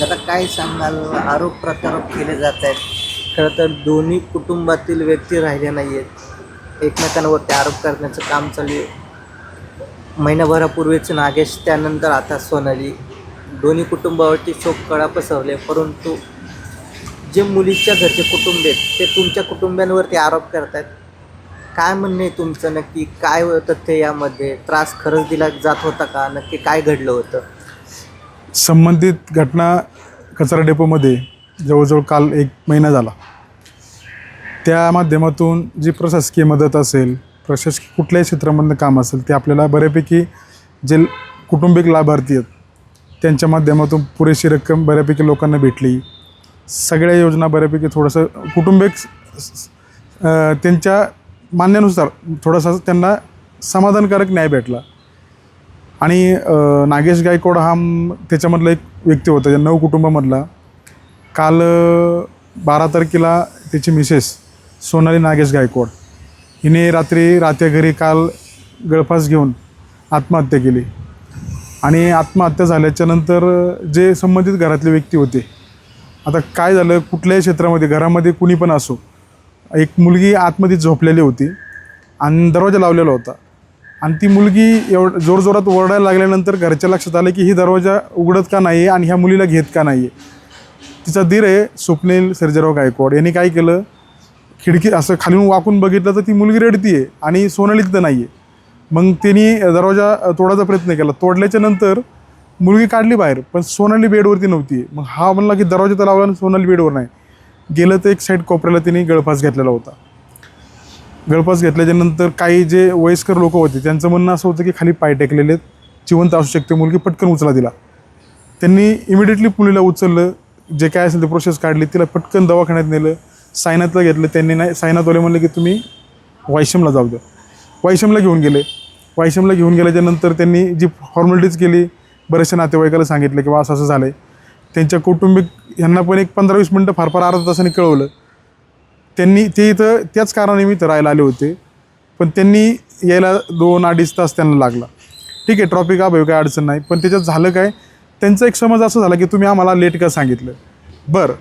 आता काय सांगाल, आरोप प्रत्यारोप केले जात आहेत. खरं तर दोन्ही कुटुंबातील व्यक्ती राहिले नाही आहेत. एकमेकांवरती आरोप करण्याचं काम चालू आहे. महिनाभरापूर्वीच नागेश, त्यानंतर आता सोनाली. दोन्ही कुटुंबावरती शोककळा पसरले, परंतु जे मुलीच्या घरचे कुटुंब आहेत ते तुमच्या कुटुंबियांवरती आरोप करतात. काय म्हणणे तुमचं, नक्की काय तथ्य यामध्ये? त्रास खरंच दिला जात होता का? नक्की काय घडलं होतं? संबंधित घटना कचरा डेपोमध्ये जवळजवळ काल 1 महिना झाला. त्या माध्यमातून जी प्रशासकीय मदत असेल, प्रशासकीय कुठल्याही क्षेत्रामधलं काम असेल, ते आपल्याला बऱ्यापैकी जे कुटुंबिक लाभार्थी आहेत त्यांच्या माध्यमातून पुरेशी रक्कम बऱ्यापैकी लोकांना भेटली. सगळ्या योजना बऱ्यापैकी थोडंसं कुटुंबिक त्यांच्या मान्यानुसार थोडासा त्यांना समाधानकारक न्याय भेटला. आणि नागेश गायकवाड हा त्याच्यामधला एक व्यक्ती होता, या 9 कुटुंबामधला. काल 12 तारखेला त्याची मिसेस सोनाली नागेश गायकवाड हिने रात्री घरी काल गळफास घेऊन आत्महत्या केली. आणि आत्महत्या झाल्याच्यानंतर जे संबंधित घरातले व्यक्ती होते, आता काय झालं, कुठल्याही क्षेत्रामध्ये घरामध्ये कुणी पण असो, एक मुलगी आतमध्ये झोपलेली होती आणि दरवाजा लावलेला होता. आणि ती मुलगी जोरजोरात ओरडायला लागल्यानंतर घरच्या लक्षात आलं की ही दरवाजा उघडत का नाही आहे आणि ह्या मुलीला घेत का नाही आहे. तिचा दीर आहे स्वप्नील सर्जेराव गायकवाड, यांनी काय केलं, खिडकी असं खालून वाकून बघितलं तर ती मुलगी रडती आहे आणि सोनाली तिथं नाही आहे. मग त्यांनी दरवाजा तोडायचा प्रयत्न केला. तोडल्याच्या नंतर मुलगी काढली बाहेर, पण सोनाली बेडवरती नव्हती. मग हा म्हणला की दरवाजा तर लावला आणि सोनाली बेडवर नाही. गेलं तर एक साईड कोपऱ्याला तिने गळफास घेतलेला होता. गळफास घेतल्याच्यानंतर काही जे वयस्कर लोक होते त्यांचं म्हणणं असं होतं की खाली पाय टेकलेले, जिवंत असू शकते मुलगी, पटकन उचला दिला. त्यांनी इमिडिएटली मुलीला उचललं, जे काय असेल ते प्रोसेस काढली, तिला पटकन दवाखान्यात नेलं. सायनाथला घेतलं. त्यांनी नाही, सायनाथवाले म्हणले की तुम्ही वायशमला जाऊ द्या. वायशमला घेऊन गेले. वायशमला घेऊन गेल्याच्यानंतर त्यांनी जी फॉर्मॅलिटीज केली, बऱ्याचशा नातेवाईकाला सांगितलं की असं असं झालं आहे. त्यांच्या कौटुंबिक ह्यांना पण एक 15-20 मिनटं फार फार अर्धा तासाने कळवलं. ते इथं त्याच कारणानिमित्त राहायला आले होते, पण त्यांनी यायला 2-2.5 तास त्यांना लागला. ठीक आहे, ट्रॉफिक अभावी काय अडचण नाही, पण त्याच्यात झालं काय, त्यांचा एक समज असं झाला की तुम्ही आम्हाला लेट का सांगितलं. बरं,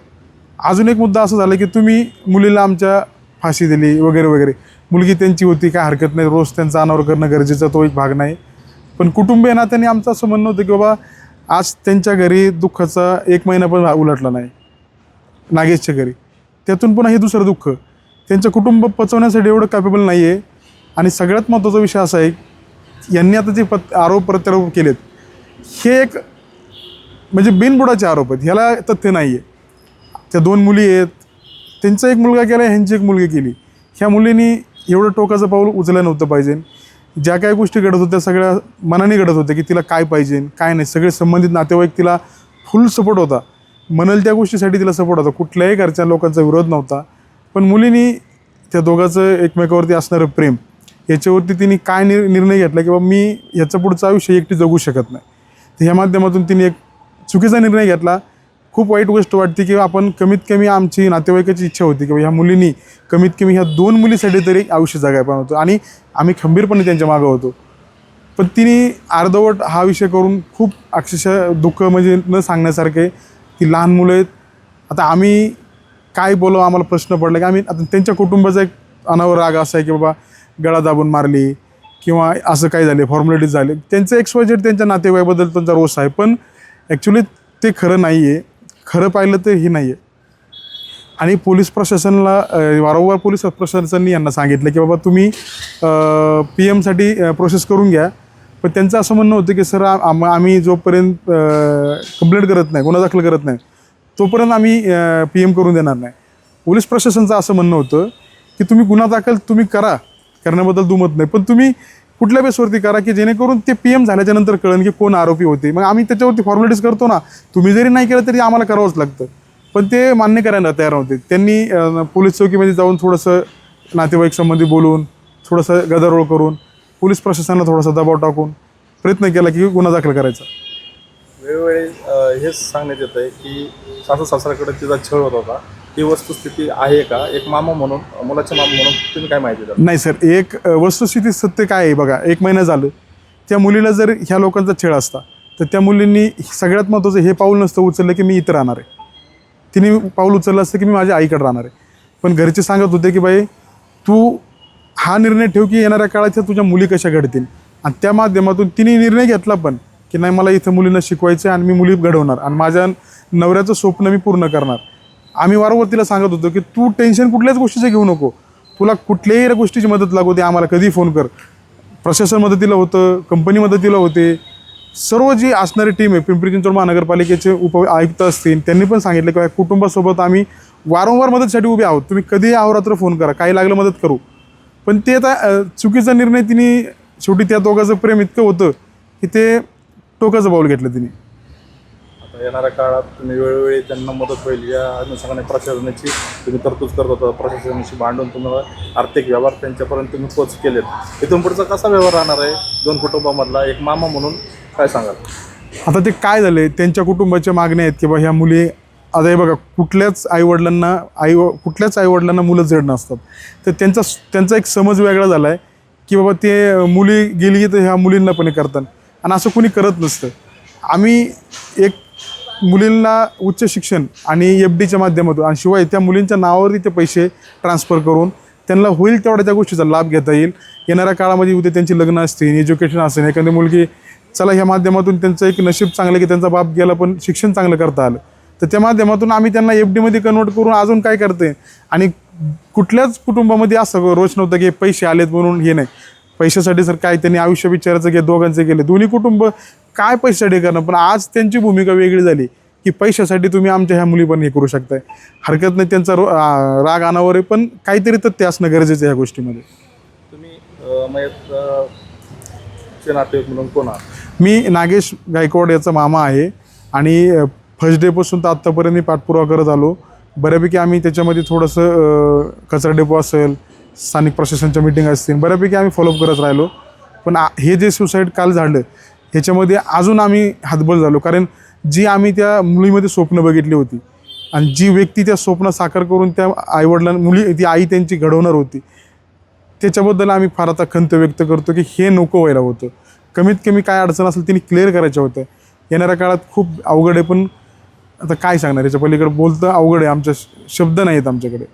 अजून एक मुद्दा असं झाला की तुम्ही मुलीला आमच्या फाशी दिली वगैरे वगैरे. मुलगी त्यांची होती, काय हरकत नाही, रोज त्यांचा अनावर करणं गरजेचा तो एक भाग नाही. पण कुटुंबीय ना, त्यांनी आमचं असं म्हणणं होतं की बाबा आज त्यांच्या घरी दुःखाचा 1 महिना पण उलटला नाही नागेशच्या घरी, त्यातून पुन्हा हे दुसरं दुःख त्यांचं कुटुंब पचवण्यासाठी एवढं कॅपेबल नाही आहे. आणि सगळ्यात महत्त्वाचा विषय असा आहे, यांनी आता जे आरोप प्रत्यारोप केलेत हे एक म्हणजे बिनबुडाचे आरोप आहेत, ह्याला तथ्य नाही आहे. त्या 2 मुली आहेत, त्यांचा एक मुलगा केला, ह्यांची एक मुलगी केली. ह्या मुलींनी एवढं टोकाचं पाऊल उचललं नव्हतं पाहिजे. ज्या काही गोष्टी घडत होत्या सगळ्या मनाने घडत होत्या की तिला काय पाहिजे काय नाही. सगळे संबंधित नातेवाईक तिला फुल सपोर्ट होता, म्हणाल त्या गोष्टीसाठी तिला सपोर्ट होता, कुठल्याही घरच्या लोकांचा विरोध नव्हता. पण मुलींनी त्या दोघांचं एकमेकावरती असणारं प्रेम याच्यावरती तिने काय निर्णय घेतला की बाबा मी ह्याचं पुढचं आयुष्य एकटी जगू शकत नाही. तर ह्या माध्यमातून तिने एक चुकीचा निर्णय घेतला. खूप वाईट गोष्ट वाटते की आपण कमीत कमी आमची नातेवाईकाची इच्छा होती की ह्या मुलींनी कमीत कमी ह्या 2 मुलीसाठी तरी आयुष्य जगायला पण होतं आणि आम्ही खंबीरपणे त्यांच्या मागं होतो. पण तिने अर्धवट हा विषय करून खूप अक्षरशः दुःख म्हणजे न सांगण्यासारखे. ती लहान मुलं आहेत. आता आम्ही काय बोलावं, आम्हाला प्रश्न पडला की आम्ही आता त्यांच्या कुटुंबाचा एक अनावर राग असा आहे की बाबा गळा दाबून मारली किंवा असं काय झाले, फॉर्मॅलिटीज झाले. त्यांचं XYZ त्यांच्या नातेवाईकाबद्दल त्यांचा रोष आहे, पण ॲक्च्युली ते खरं नाही आहे. खरं पाहिलं तर हे नाही आहे. आणि पोलीस प्रशासनाला वारंवार पोलीस प्रशासनाने यांना सांगितलं की बाबा तुम्ही PM साठी प्रोसेस करून घ्या. पण त्यांचं असं म्हणणं होतं की सर आम्ही जोपर्यंत कंप्लेंट करत नाही, गुन्हा दाखल करत नाही, तोपर्यंत आम्ही PM करून देणार नाही. पोलीस प्रशासनाचं असं म्हणणं होतं की तुम्ही गुन्हा दाखल तुम्ही करण्याबद्दल दुमत नाही, पण तुम्ही कुठल्या बेसवरती करा की जेणेकरून ते PM झाल्याच्यानंतर कळेल की कोण आरोपी होते. मग आम्ही त्याच्यावरती फॉर्मॅलिटीज करतो ना, तुम्ही जरी नाही केलं तरी आम्हाला करावंच लागतं. पण ते मान्य करायला तयार नव्हते. त्यांनी पोलीस चौकीमध्ये जाऊन थोडंसं नातेवाईक संबंधी बोलून, थोडंसं गदारोळ करून, पोलीस प्रशासनाला थोडासा दबाव टाकून प्रयत्न केला की गुन्हा दाखल करायचा. वेळोवेळी हेच सांगण्यात येतं आहे की सासू सासऱ्याकडे तिचा छळ होत होता. ही वस्तुस्थिती आहे का? एक मामा म्हणून, मुलाच्या मामा म्हणून तुम्ही काय माहिती द्या? नाही सर, एक वस्तुस्थिती सत्य काय आहे बघा, 1 महिना झालं त्या मुलीला जर ह्या लोकांचा छळ असता तर त्या मुलींनी सगळ्यात महत्त्वाचं हे पाऊल नसतं उचललं की मी इथं राहणार आहे. तिने पाऊल उचललं असतं की मी माझ्या आईकडे राहणार आहे. पण घरचे सांगत होते की बाई तू हा निर्णय ठेव की येणाऱ्या काळात तुझ्या मुली कशा घडतील. आणि त्या माध्यमातून तिने निर्णय घेतला पण की नाही मला इथं मुलींना शिकवायचं आणि मी मुली घडवणार आणि माझ्या नवऱ्याचं स्वप्न मी पूर्ण करणार. आम्ही वारंवार तिला सांगत होतो की तू टेन्शन कुठल्याच गोष्टीचं घेऊ नको, तुला कुठल्याही गोष्टीची मदत लागू दे आम्हाला कधी फोन कर. प्रशासन मदतीला होतं, कंपनी मदतीला होते, सर्व जी असणारी टीम आहे पिंपरी चिंचवड महानगरपालिकेचे आयुक्त असतील त्यांनी पण सांगितलं की कुटुंबासोबत आम्ही वारंवार मदतीसाठी उभे आहोत, तुम्ही कधीही अहोरात्र फोन करा, काही लागलं मदत करू. पण ते आता चुकीचा निर्णय तिने शेवटी त्या दोघांचं प्रेम इतकं होतं की ते टोकाचं पाऊल घेतलं तिने. आता येणाऱ्या काळात तुम्ही वेळोवेळी त्यांना मदत होईल या अनुषंगाने प्रशासनाची तुम्ही तरतूद करत होता, प्रशासनाशी भांडून तुम्हाला आर्थिक व्यवहार त्यांच्यापर्यंत तुम्ही पोच केलेत. इथून पुढचा कसा व्यवहार राहणार आहे दोन कुटुंबामधला एक मामा म्हणून काय सांगाल? आता ते काय झालं आहे त्यांच्या कुटुंबाच्या मागण्या आहेत की बा ह्या मुली आता हे बघा कुठल्याच आईवडिलांना मुलं जड नसतात. तर त्यांचा एक समज वेगळा झाला आहे की बाबा ते मुली गेली तर ह्या मुलींना पण करतात आणि असं कोणी करत नसतं. आम्ही एक मुलींना उच्च शिक्षण आणि FDच्या माध्यमातून आणि शिवाय त्या मुलींच्या नावावरती ते पैसे ट्रान्सफर करून त्यांना होईल तेवढ्या त्या गोष्टीचा लाभ घेता येईल. येणाऱ्या काळामध्ये उद्या त्यांची लग्न असतील, एज्युकेशन असेल, एखादी मुलगी चला ह्या माध्यमातून त्यांचं एक नशीब चांगलं की त्यांचा बाप गेला पण शिक्षण चांगलं करता आलं तर त्या माध्यमातून आम्ही त्यांना FDमध्ये कन्वर्ट करून अजून काय करते. आणि कुठल्याच कुटुंबामध्ये असं रोज नव्हतं की पैसे आलेत म्हणून हे नाही, पैशासाठी सर काय त्यांनी आयुष्य विचारायचं की दोघांचे गेले, दोन्ही कुटुंब काय पैशासाठी करणं. पण आज त्यांची भूमिका वेगळी झाली की पैशासाठी तुम्ही आमच्या ह्या मुली पण हे करू शकताय, हरकत नाही त्यांचा राग अनावर आहे पण काहीतरी तर ते असणं गरजेचं आहे ह्या गोष्टीमध्ये. तुम्ही मयतचे नातेवाईक म्हणून कोण आहात? मी नागेश गायकवाड याचा मामा आहे आणि फर्स्ट डेपासून तर आत्तापर्यंत मी पाठपुरावा करत आलो. बऱ्यापैकी आम्ही त्याच्यामध्ये थोडंसं कचरा डेपो असेल, स्थानिक प्रशासनाच्या मीटिंग असतील, बऱ्यापैकी आम्ही फॉलोअप करत राहिलो. पण हे जे सुसाईड काल झालं ह्याच्यामध्ये अजून आम्ही हातबल झालो. कारण जी आम्ही त्या मुलीमध्ये स्वप्न बघितली होती आणि जी व्यक्ती त्या स्वप्न साकार करून त्या आईवडिलांना ती आई त्यांची घडवणार होती त्याच्याबद्दल आम्ही फार आता खंत व्यक्त करतो की हे नको व्हायला होतं. कमीत कमी काय अडचण असेल तिने क्लिअर करायच्या होत्या. येणाऱ्या काळात खूप अवघड आहे पण आता काय सांगणार, याच्या पलीकडे बोलतं अवघड आहे, आमच्या शब्द नाही आहेत आमच्याकडे.